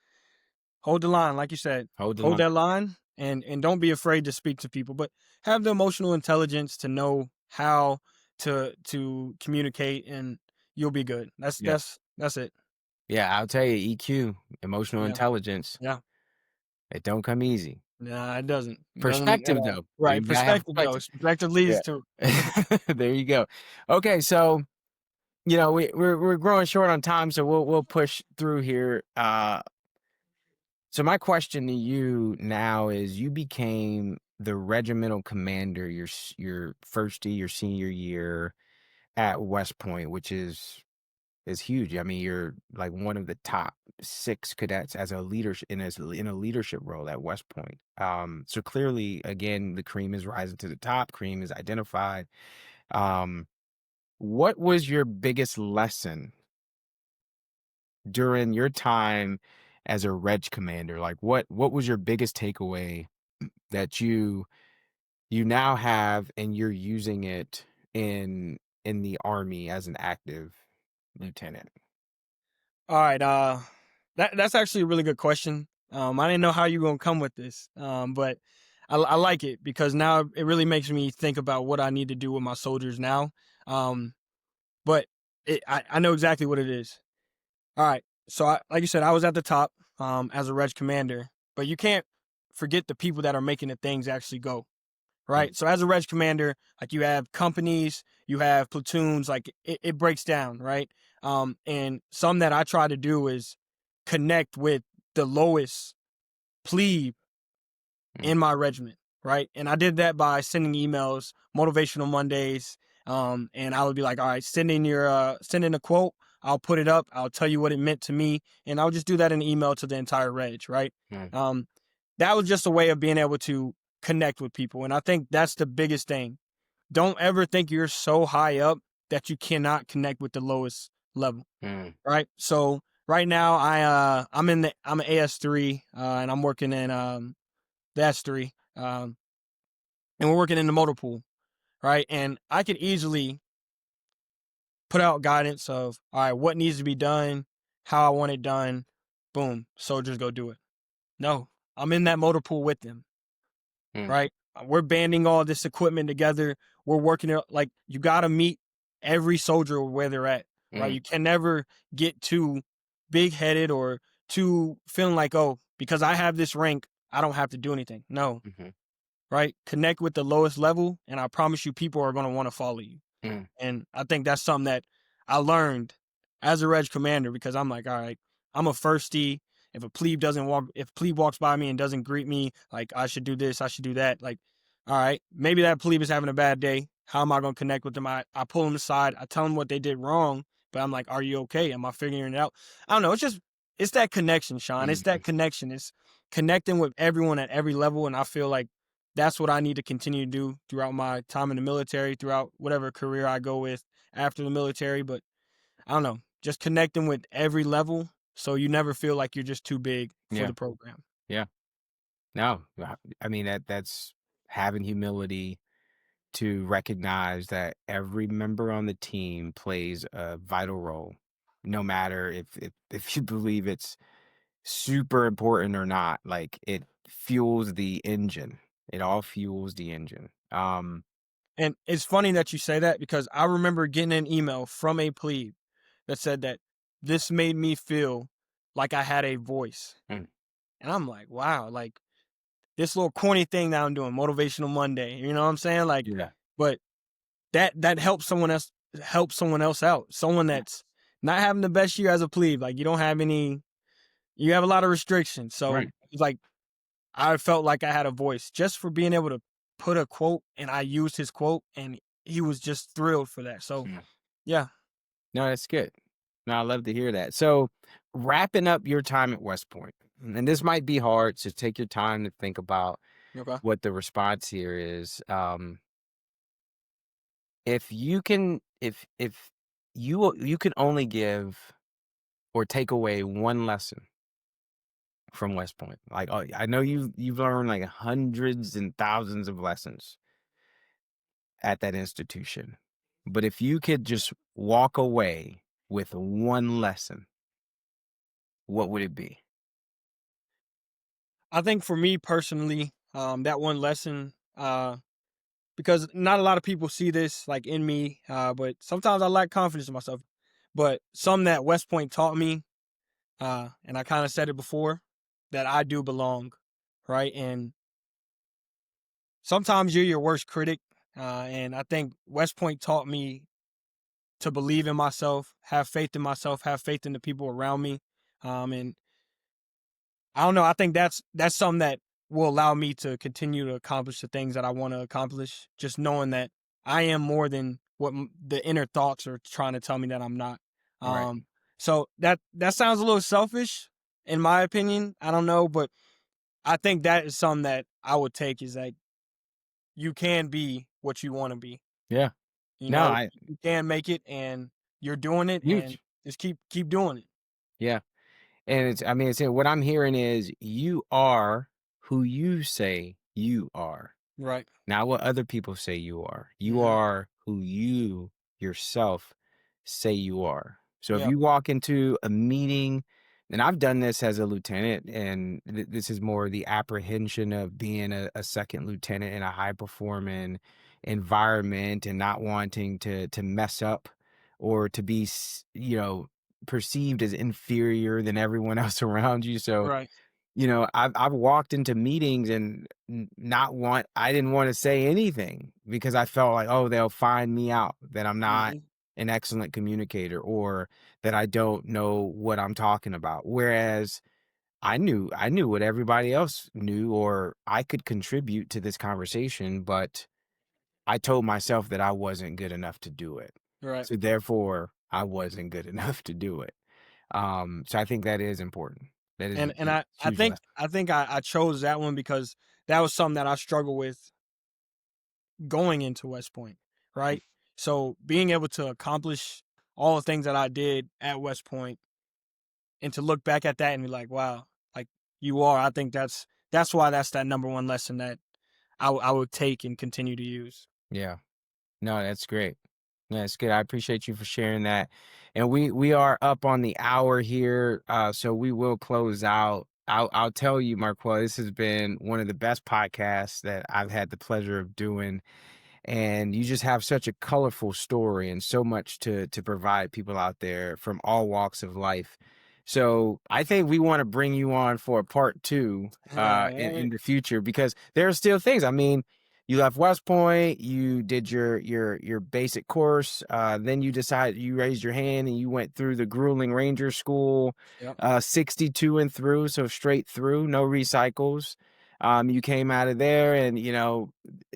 hold the line, like you said. Hold the Hold line. that line, and don't be afraid to speak to people, but have the emotional intelligence to know how to communicate, and you'll be good. That's Yeah. that's it. Yeah, I'll tell you, EQ, emotional Yeah. intelligence, Yeah. it don't come easy. Nah, it doesn't. It doesn't at Perspective, all. though. Right. You gotta have Perspective though. perspective. Perspective leads Yeah. to There you go. Okay, so we're growing short on time, so we'll push through here. So my question to you now is: you became the regimental commander your first year, your senior year at West Point, which is huge. I mean, you're like one of the top 6 cadets as a leadership in a leadership role at West Point. So clearly, again, the cream is rising to the top. Cream is identified. Um, what was your biggest lesson during your time as a reg commander? Like, what was your biggest takeaway that you now have, and you're using it in the Army as an active lieutenant? all right. That's actually a really good question. I didn't know how you were gonna come with this. But I like it because now it really makes me think about what I need to do with my soldiers now. Um, but I know exactly what it is. All right. So like you said, I was at the top as a reg commander, but you can't forget the people that are making the things actually go. Mm, Right. So as a reg commander, like you have companies, you have platoons, like it breaks down, right? And some that I try to do is connect with the lowest plebe mm, in my regiment, right? And I did that by sending emails, motivational Mondays, And I would be like, all right, send in a quote. I'll put it up. I'll tell you what it meant to me, and I'll just do that in an email to the entire reg, right? Mm, Um, that was just a way of being able to connect with people, and I think that's the biggest thing. Don't ever think you're so high up that you cannot connect with the lowest level, mm, right? So right now, I'm an AS3, and I'm working in the S3, and we're working in the motor pool, right? And I could easily put out guidance of, all right, what needs to be done, how I want it done, boom, soldiers go do it. No, I'm in that motor pool with them, mm, right? We're banding all this equipment together. We're working it like you got to meet every soldier where they're at, right? mm, You can never get too big headed or too feeling like, oh, because I have this rank, I don't have to do anything. No, mhm, right? Connect with the lowest level, and I promise you, people are going to want to follow you. mm, And I think that's something that I learned as a reg commander because I'm like, all right, I'm a firstie. If plebe walks by me and doesn't greet me, like I should do this, I should do that. Like, all right, maybe that plebe is having a bad day. How am I going to connect with them? I pull them aside. I tell them what they did wrong, but I'm like, are you okay? Am I figuring it out? I don't know. It's that connection, Sean. It's mhm. that connection. It's connecting with everyone at every level. And I feel like that's what I need to continue to do throughout my time in the military, throughout whatever career I go with after the military. But I don't know, just connecting with every level so you never feel like you're just too big for Yeah, the program. yeah. No, I mean that's having humility to recognize that every member on the team plays a vital role, no matter if you believe it's super important or not. Like it fuels the engine. It all fuels the engine. And it's funny that you say that because I remember getting an email from a plebe that said that this made me feel like I had a voice. Mm, And I'm like, wow, like this little corny thing that I'm doing, Motivational Monday, you know what I'm saying? Like, yeah, but that helps someone else out. Someone yeah, that's not having the best year as a plebe. Like you have a lot of restrictions. right. So it's like I felt like I had a voice just for being able to put a quote and I used his quote and he was just thrilled for that. So Yeah. yeah. No, that's good. No, I love to hear that. So, wrapping up your time at West Point, and this might be hard, so take your time to think about Okay. what the response here is. If you can, if you can only give or take away one lesson from West Point, like I know you've learned like hundreds and thousands of lessons at that institution, but if you could just walk away with one lesson, what would it be? I think for me personally, that one lesson, because not a lot of people see this like in me, but sometimes I lack confidence in myself. But some that West Point taught me, and I kind of said it before, that I do belong, right? And sometimes you're your worst critic. And I think West Point taught me to believe in myself, have faith in the people around me. And I don't know. I think that's something that will allow me to continue to accomplish the things that I want to accomplish. Just knowing that I am more than what the inner thoughts are trying to tell me that I'm not. Right. So that sounds a little selfish, in my opinion. I don't know, but I think that is something that I would take is that you can be what you want to be. Yeah. You No, know, I you can make it, and you're doing it, and huge. just keep doing it. Yeah. And it's I mean, it's what I'm hearing is you are who you say you are, Right. not what other people say you are. You Hmm. are who you yourself say you are. So if Yep. you walk into a meeting, and I've done this as a lieutenant, and this is more the apprehension of being a second lieutenant in a high performing environment and not wanting to mess up or to be, perceived as inferior than everyone else around you. So, Right. I've walked into meetings and I didn't want to say anything because I felt like, oh, they'll find me out that I'm not Hmm. an excellent communicator or that I don't know what I'm talking about. Whereas I knew what everybody else knew or I could contribute to this conversation, but I told myself that I wasn't good enough to do it. Right. So therefore, I wasn't good enough to do it. So I think that is important. That is And a I huge think lesson. I chose that one because that was something that I struggled with going into West Point, right? So being able to accomplish all the things that I did at West Point and to look back at that and be like, wow, like you are, I think that's why that's that number one lesson that I would take and continue to use. Yeah. No, that's great. That's good. I appreciate you for sharing that. And we are up on the hour here, so we will close out. I'll tell you, Marquel, this has been one of the best podcasts that I've had the pleasure of doing. And you just have such a colorful story and so much to provide people out there from all walks of life. So I think we want to bring you on for a part 2 All right. in the future, because there are still things. I mean, you left West Point, you did your basic course, then you decided, you raised your hand and you went through the grueling Ranger School, Yep. 62 and through, so straight through, no recycles. You came out of there, and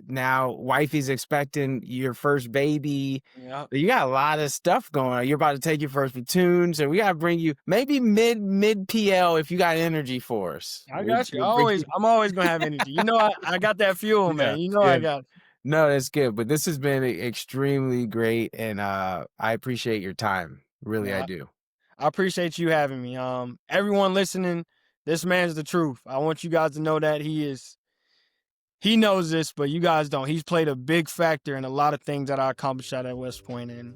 now wifey's expecting your first baby. Yep. You got a lot of stuff going on. You're about to take your first platoon, so we gotta bring you maybe mid PL if you got energy for us. I We'll, got you. we'll bring you. I'm always gonna have energy. I got that fuel, Yeah, man. I yeah. got it. No, that's good. But this has been extremely great, and I appreciate your time. Really, I Yeah, do. I appreciate you having me. Everyone listening, this man's the truth. I want you guys to know that he knows this, but you guys don't. He's played a big factor in a lot of things that I accomplished out at West Point, and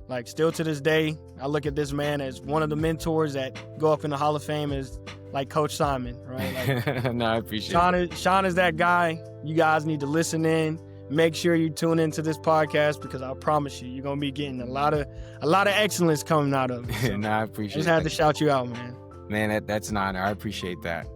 like still to this day, I look at this man as one of the mentors that go up in the Hall of Fame as like Coach Simon, right? Like No, I appreciate it. Sean is that guy. You guys need to listen in. Make sure you tune into this podcast because I promise you, you're gonna be getting a lot of excellence coming out of it. So No, I I appreciate just had that. to shout you out, man. Man, that's an honor. I appreciate that.